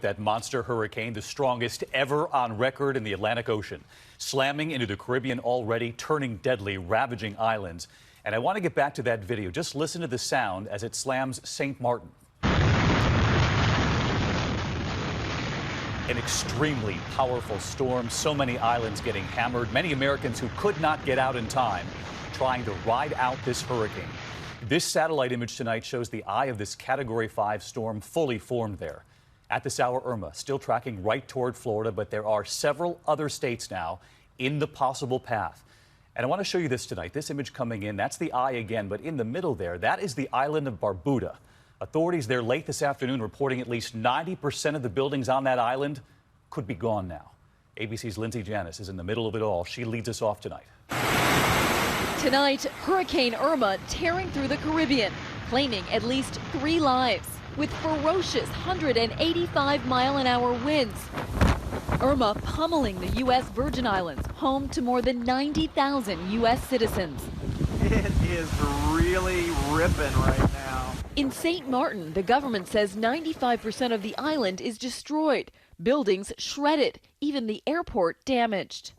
That monster hurricane, the strongest ever on record in the Atlantic Ocean, slamming into the Caribbean already, turning deadly, ravaging islands. And I want to get back to that video. Just listen to the sound as it slams St. Martin. An extremely powerful storm, so many islands getting hammered, many Americans who could not get out in time trying to ride out this hurricane. This satellite image tonight shows the eye of this Category 5 storm fully formed there. At this hour, Irma still tracking right toward Florida, but there are several other states now in the possible path. And I want to show you this tonight. This image coming in, that's the eye again, but in the middle there, that is the island of Barbuda. Authorities there late this afternoon reporting at least 90% of the buildings on that island could be gone now. ABC's Lindsay Janis is in the middle of it all. She leads us off tonight. Tonight, Hurricane Irma tearing through the Caribbean, claiming at least 3 lives with ferocious 185-mile-an-hour winds. Irma pummeling the U.S. Virgin Islands, home to more than 90,000 U.S. citizens. It is really ripping right now. In St. Martin, the government says 95% of the island is destroyed, buildings shredded, even the airport damaged.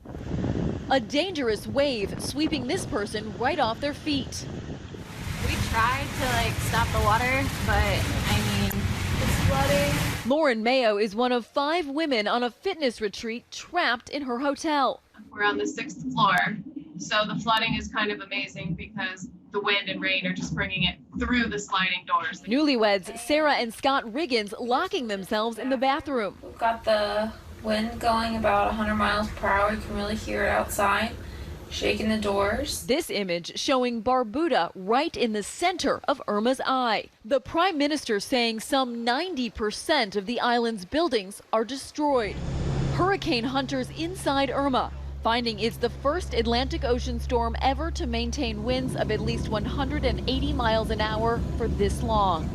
A dangerous wave sweeping this person right off their feet. We tried to stop the water, but it's flooding. Lauren Mayo is one of 5 women on a fitness retreat trapped in her hotel. We're on the 6th floor, so the flooding is kind of amazing because the wind and rain are just bringing it through the sliding doors. Newlyweds Sarah and Scott Riggins locking themselves in the bathroom. We've got the wind going about 100 miles per hour. You can really hear it outside, shaking the doors. This image showing Barbuda right in the center of Irma's eye. The Prime Minister saying some 90% of the island's buildings are destroyed. Hurricane hunters inside Irma finding it's the first Atlantic Ocean storm ever to maintain winds of at least 180 miles an hour for this long.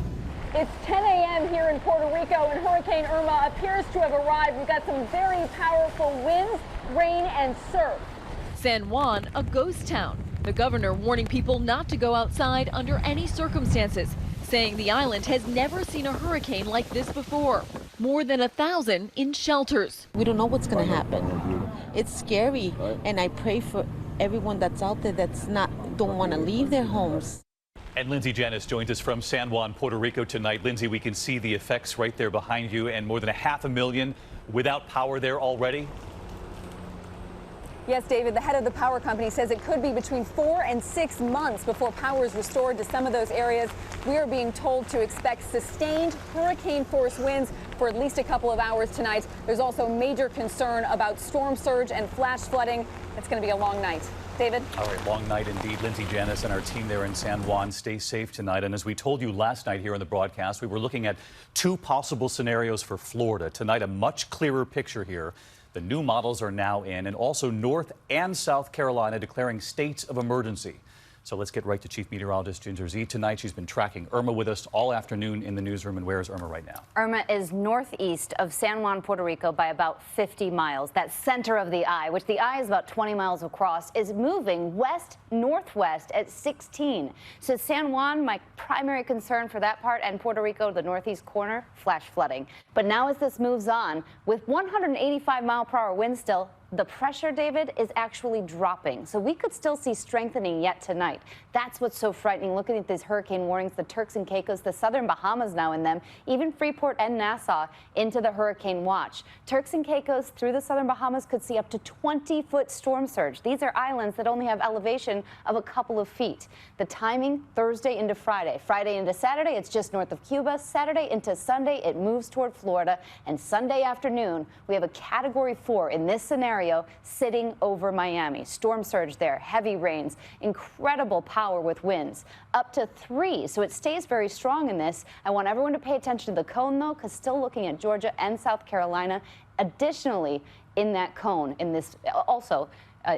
It's 10 a.m. here in Puerto Rico, and Hurricane Irma appears to have arrived. We've got some very powerful winds, rain, and surf. San Juan, a ghost town. The governor warning people not to go outside under any circumstances, saying the island has never seen a hurricane like this before. More than 1,000 in shelters. We don't know what's going to happen. It's scary, and I pray for everyone that's out there don't want to leave their homes. And Lindsay Janis joins us from San Juan, Puerto Rico tonight. Lindsay, we can see the effects right there behind you, and more than 500,000 without power there already. Yes, David, the head of the power company says it could be between 4 and 6 months before power is restored to some of those areas. We are being told to expect sustained hurricane-force winds for at least a couple of hours tonight. There's also major concern about storm surge and flash flooding. It's going to be a long night. David? All right, long night indeed. Lindsay Janis and our team there in San Juan, stay safe tonight. And as we told you last night here on the broadcast, we were looking at 2 possible scenarios for Florida. Tonight, a much clearer picture here. The new models are now in, and also North and South Carolina declaring states of emergency. So let's get right to Chief Meteorologist Ginger Z tonight. She's been tracking Irma with us all afternoon in the newsroom. And where is Irma right now? Irma is northeast of San Juan, Puerto Rico by about 50 miles. That center of the eye, which the eye is about 20 miles across, is moving west-northwest at 16. So San Juan, my primary concern for that part, and Puerto Rico, the northeast corner, flash flooding. But now as this moves on, with 185-mile-per-hour winds still, the pressure, David, is actually dropping. So we could still see strengthening yet tonight. That's what's so frightening. Looking at these hurricane warnings, the Turks and Caicos, the southern Bahamas now in them, even Freeport and Nassau into the hurricane watch. Turks and Caicos through the southern Bahamas could see up to 20-foot storm surge. These are islands that only have elevation of a couple of feet. The timing, Thursday into Friday. Friday into Saturday, it's just north of Cuba. Saturday into Sunday, it moves toward Florida. And Sunday afternoon, we have a Category 4 in this scenario sitting over Miami. Storm surge there, heavy rains, incredible power with winds, up to 3. So it stays very strong in this. I want everyone to pay attention to the cone, though, because still looking at Georgia and South Carolina. Additionally, in that cone, in this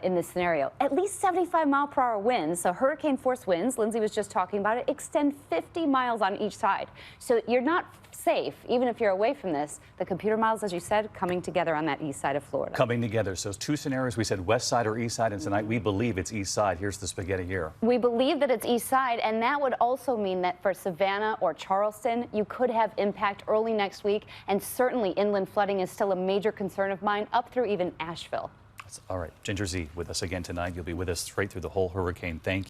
in this scenario, at least 75-mile-per-hour winds, so hurricane-force winds, Lindsay was just talking about it, extend 50 miles on each side. So you're not safe, even if you're away from this. The computer models, as you said, coming together on that east side of Florida. Coming together. So 2 scenarios. We said west side or east side, and tonight we believe it's east side. Here's the spaghetti here. We believe that it's east side, and that would also mean that for Savannah or Charleston, you could have impact early next week, and certainly inland flooding is still a major concern of mine, up through even Asheville. All right. Ginger Z with us again tonight. You'll be with us straight through the whole hurricane. Thank you.